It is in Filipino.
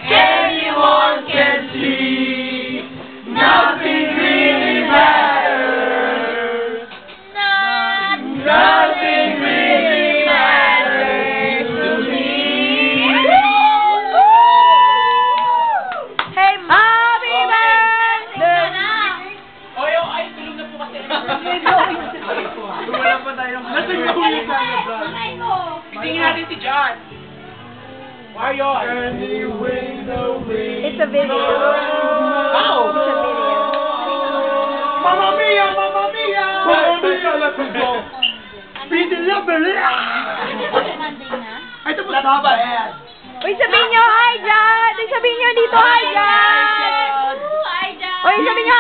anyone can see. Nothing really matters. Nothing really matters to me. Hey, happy birthday! O, yung ay, tulog na po kasi. Wala pa tayo. Nasaan ka huli tayo, bro? Tingin natin si John. Mario. It's a video. Wow! It's a video. Mamma mia! Mamma mia! Mamma mia! Let's go! Pidil na, bali! Ay, tapos na ba? Uy, sabihin nyo, hi, John! Uy, sabihin nyo dito, hi, John! Uy, sabihin nyo,